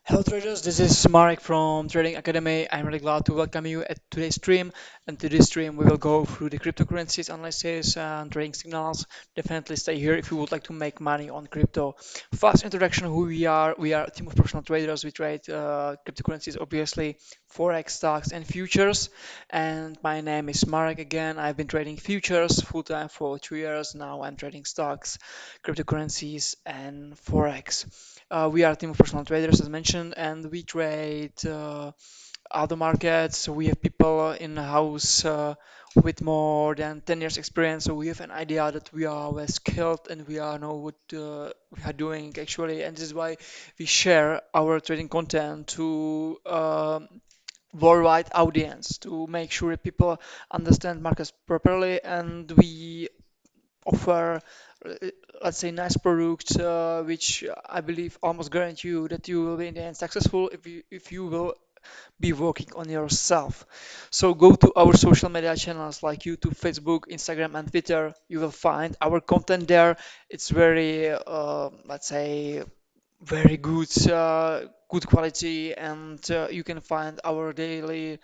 Hello traders, this is Marek from Trading Academy. I'm really glad to welcome you at today's stream. And today's stream, we will go through the cryptocurrencies analysis and trading signals. Definitely stay here if you would like to make money on crypto. Fast introduction: who we are. We are a team of professional traders. We trade cryptocurrencies, obviously, forex, stocks, and futures. And my name is Marek again. I've been trading futures full time for 2 years now. I'm trading stocks, cryptocurrencies, and forex. We are a team of professional traders, as mentioned, and we trade other markets. So we have people in the house with more than 10 years experience. So we have an idea that we are well skilled and we are know what we are doing actually. And this is why we share our trading content to worldwide audience to make sure that people understand markets properly, and we offer, uh, let's say, nice products, which I believe almost guarantee you that you will be in the end successful if you will be working on yourself. So go to our social media channels like YouTube, Facebook, Instagram, and Twitter. You will find our content there. It's very, let's say, very good quality, and you can find our daily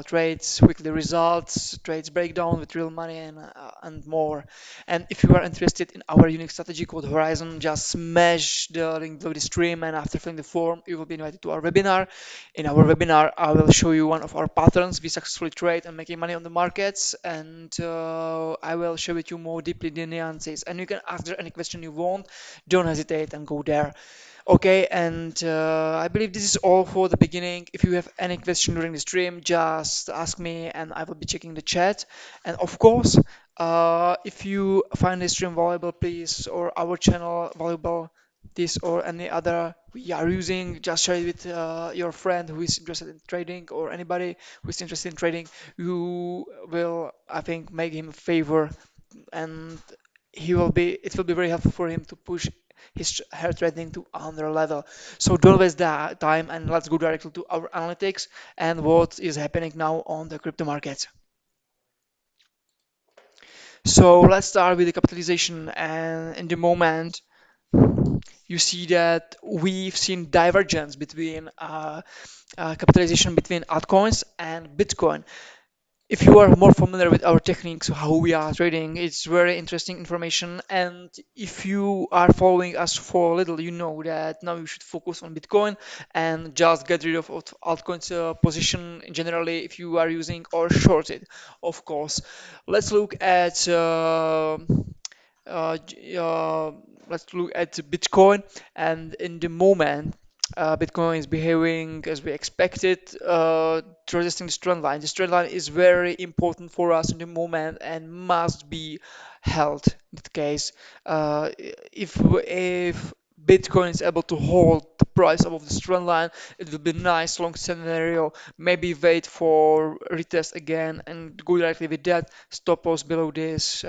trades, weekly results, trades breakdown with real money, and more. And if you are interested in our unique strategy called Horizon, just smash the link below the stream, and after filling the form, you will be invited to our webinar. In our webinar, I will show you one of our patterns we successfully trade and making money on the markets, and I will share with you more deeply the nuances. And you can ask there any question you want. Don't hesitate and go there. Okay, and I believe this is all for the beginning. If you have any question during the stream, just ask me and I will be checking the chat. And of course, if you find this stream valuable, please, or our channel valuable, this or any other we are using, just share it with your friend who is interested in trading, or anybody who is interested in trading. You will, I think, make him a favor, and it will be very helpful for him to push his hair trading to another level. So don't waste that time, and let's go directly to our analytics and what is happening now on the crypto markets. So let's start with the capitalization, and in the moment you see that we've seen divergence between capitalization between altcoins and Bitcoin. If you are more familiar with our techniques, how we are trading, it's very interesting information. And if you are following us for a little, you know that now you should focus on Bitcoin and just get rid of altcoins position generally if you are using or shorted, of course. Let's look at uh, j- uh, let's look at Bitcoin, and in the moment, Bitcoin is behaving as we expected, resisting this trend line. This trend line is very important for us in the moment and must be held. In that case, if Bitcoin is able to hold the price above this trend line, it will be nice long scenario. Maybe wait for retest again and go directly with that. Stop loss below this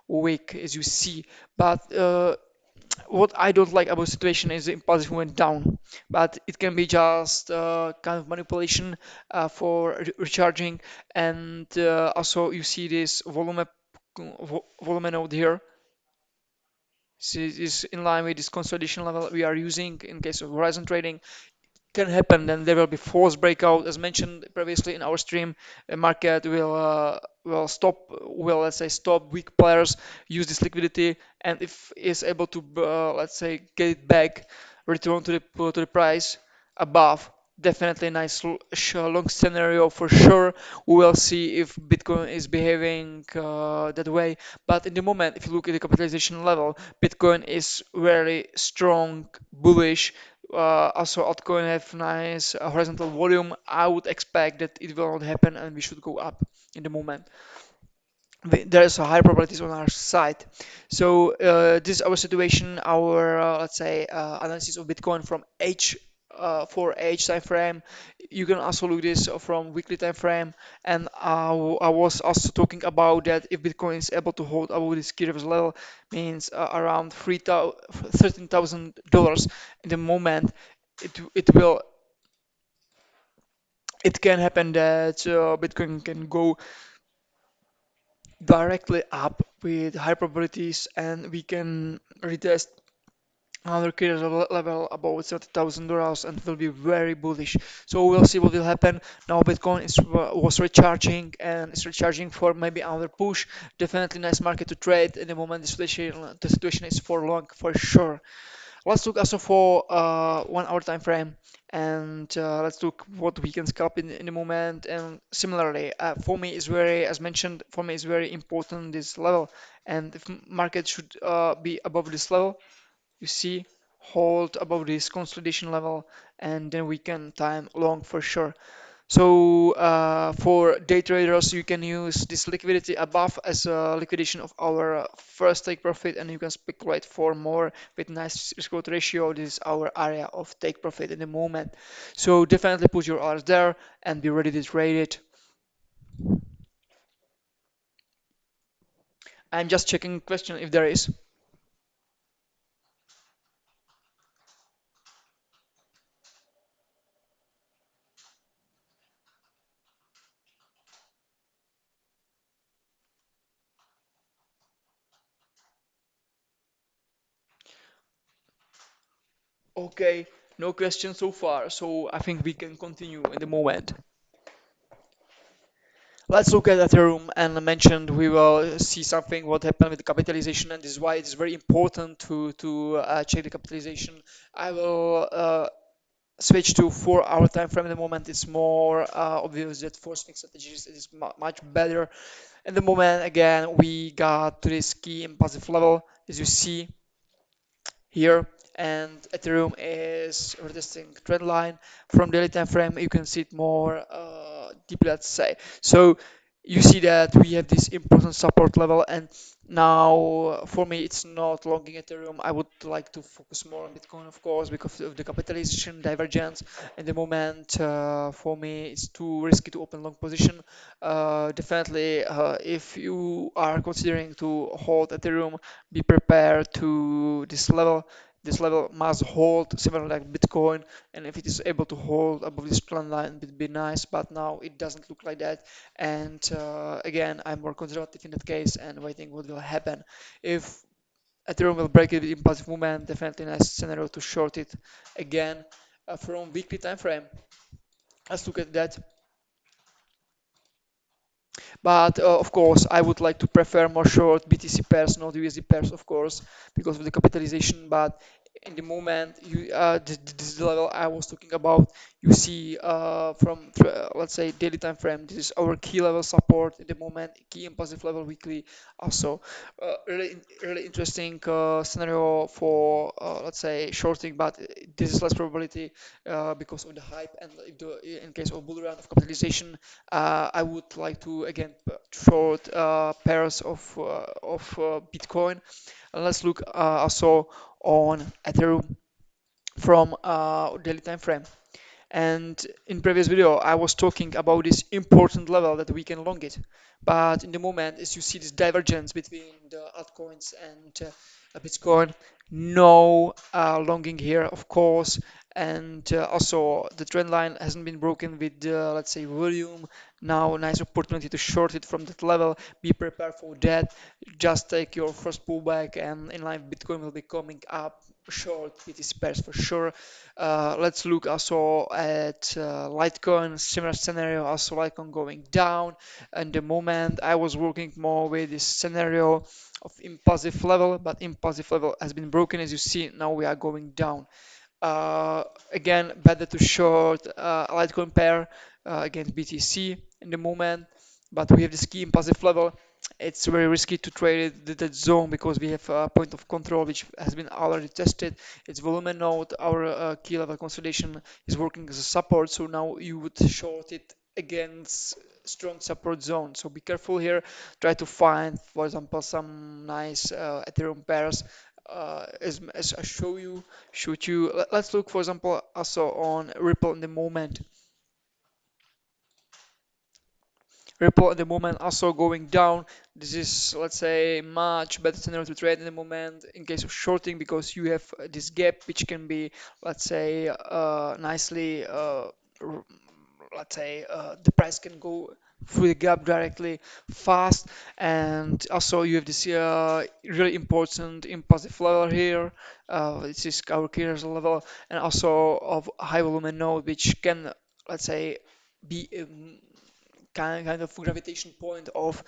week, as you see. But what I don't like about the situation is the impulse went down, but it can be just kind of manipulation for recharging, and also you see this volume node here. Is in line with this consolidation level we are using in case of Horizon trading. Can happen, then there will be false breakout, as mentioned previously in our stream. The market will stop, will, let's say, stop weak players, use this liquidity, and if is able to let's say get it back, return to the price above, definitely a nice long scenario for sure. We will see if Bitcoin is behaving that way. But in the moment, if you look at the capitalization level, Bitcoin is very strong, bullish. Also, altcoin have nice horizontal volume. I would expect that it will not happen, and we should go up in the moment. There is a high probabilities on our side. So this is our situation, our let's say analysis of Bitcoin from H for H time frame. You can also look this from weekly time frame. And I was also talking about that if Bitcoin is able to hold above this key level, means around $13,000 in the moment. It will it can happen that Bitcoin can go directly up with high probabilities, and we can retest another key level above $30,000 and will be very bullish. So we'll see what will happen. Now Bitcoin was recharging and is recharging for maybe another push. Definitely nice market to trade. In the moment, the situation is for long for sure. Let's look also for 1 hour time frame, and let's look what we can scalp in the moment. And similarly, for me is very, as mentioned, for me is very important this level. And if market should be above this level, you see, hold above this consolidation level, and then we can time long for sure. So for day traders, you can use this liquidity above as a liquidation of our first take profit, and you can speculate for more with nice risk reward ratio. This is our area of take profit in the moment. So definitely put your orders there and be ready to trade it. I'm just checking question if there is. Okay, no question so far. So I think we can continue in the moment. Let's look at Ethereum, and I mentioned we will see something what happened with the capitalization, and this is why it is very important to check the capitalization. I will switch to 4 hour time frame. At the moment, it's more obvious that for swing strategies it is much better. At the moment, again, we got to this key impulsive level, as you see here, and Ethereum is retesting trend line from daily time frame. You can see it more deeply, let's say. So you see that we have this important support level, and now for me it's not longing Ethereum. I would like to focus more on Bitcoin, of course, because of the capitalization divergence. In the moment, for me it's too risky to open long position. Definitely, if you are considering to hold Ethereum, be prepared to this level. This level must hold similar like Bitcoin, and if it is able to hold above this trend line, it would be nice. But now it doesn't look like that, and again, I'm more conservative in that case and waiting what will happen. If Ethereum will break it with impulsive movement, definitely nice scenario to short it again from weekly time frame. Let's look at that. But of course, I would like to prefer more short BTC pairs, not USD pairs, of course, because of the capitalization. But in the moment, this is the level I was talking about. You see from, let's say, daily time frame, this is our key level support in the moment, key impulsive level weekly. Also, really interesting scenario for, let's say, shorting, but this is less probability because of the hype and if in case of bull run of capitalization. I would like to again short pairs of Bitcoin. And let's look also on Ethereum from daily time frame. And in previous video, I was talking about this important level that we can long it. But in the moment, as you see this divergence between the altcoins and Bitcoin, no longing here, of course. And also the trend line hasn't been broken with, let's say, volume. Now, nice opportunity to short it from that level. Be prepared for that. Just take your first pullback, and in line, Bitcoin will be coming up short BTC pairs for sure. Let's look also at Litecoin, similar scenario, also Litecoin going down. And the moment I was working more with this scenario of impulsive level, but impulsive level has been broken as you see. Now we are going down. Again, better to short Litecoin pair against BTC in the moment, but we have this key impulsive level. It's very risky to trade that zone because we have a point of control which has been already tested. It's volume node. Our key level consolidation is working as a support, so now you would short it against strong support zone. So be careful here. Try to find, for example, some nice Ethereum pairs as I show you. Let's look, for example, also on Ripple in the moment. Ripple at the moment also going down. This is, let's say, much better scenario to trade in the moment in case of shorting because you have this gap which can be, let's say, nicely, let's say, the price can go through the gap directly fast. And also you have this really important impulsive level here. This is our clearance level, and also of high volume node, which can, let's say, be kind of gravitation point of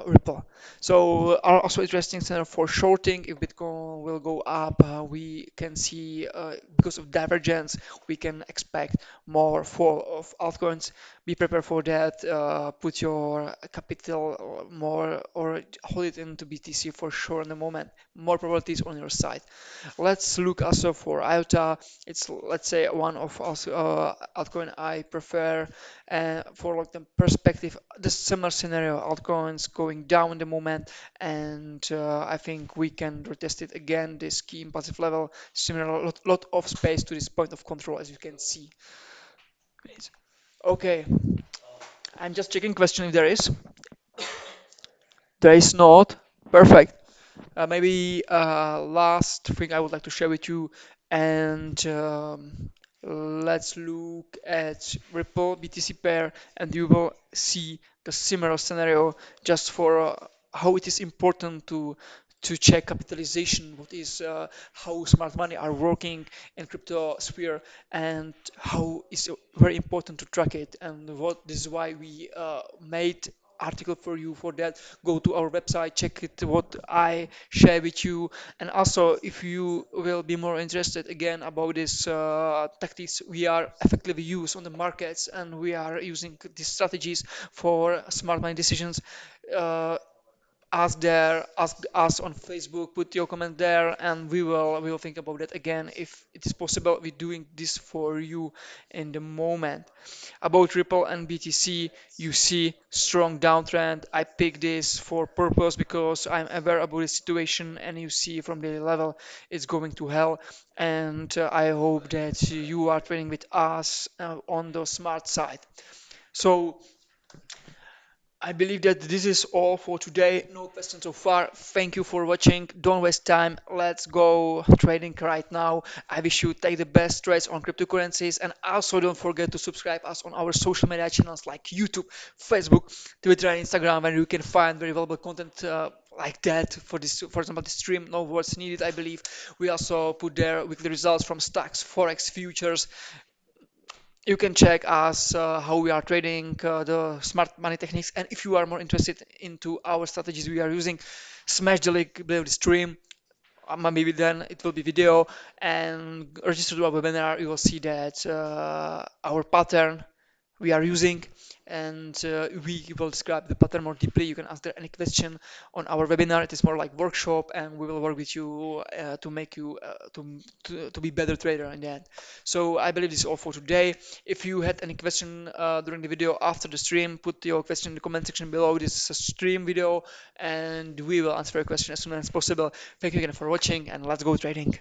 Ripple. So are also interesting center for shorting. If Bitcoin will go up, we can see because of divergence, we can expect more fall of altcoins. Be prepared for that. Put your capital more or hold it into BTC for sure in the moment. More probabilities on your side. Let's look also for IOTA. It's, let's say, one of also altcoin I prefer for like the perspective. The similar scenario, altcoins going down in the moment, and I think we can retest it again. This key impulsive level, similar lot of space to this point of control, as you can see. Okay, I'm just checking question if there is. There is not. Perfect. Maybe last thing I would like to share with you, and let's look at Ripple BTC pair, and you will see the similar scenario just for how it is important to check capitalization, what is how smart money are working in crypto sphere, and how is very important to track it, and what this is why we made article for you for that. Go to our website, check it what I share with you, and also if you will be more interested again about this tactics we are effectively use on the markets, and we are using these strategies for smart money decisions. uh, Ask us on Facebook, put your comment there, and we will think about it again if it is possible. We're doing this for you in the moment. About Ripple and BTC, you see strong downtrend. I picked this for purpose because I'm aware about the situation, and you see from the level it's going to hell. And I hope that you are trading with us on the smart side. So I believe that this is all for today. No questions so far. Thank you for watching. Don't waste time. Let's go trading right now. I wish you take the best trades on cryptocurrencies, and also don't forget to subscribe us on our social media channels like YouTube, Facebook, Twitter, and Instagram, where you can find very valuable content like that for this, for example, the stream. No words needed, I believe. We also put there weekly results from stocks, forex, futures. You can check us how we are trading the smart money techniques, and if you are more interested into our strategies we are using, smash the link below the stream. Maybe then it will be video, and register to our webinar. You will see that our pattern we are using, and we will describe the pattern more deeply. You can ask there any question on our webinar. It is more like workshop, and we will work with you to make you to be better trader in the end. So I believe this is all for today. If you had any question during the video after the stream, put your question in the comment section below this stream video, and we will answer your question as soon as possible. Thank you again for watching, and let's go trading.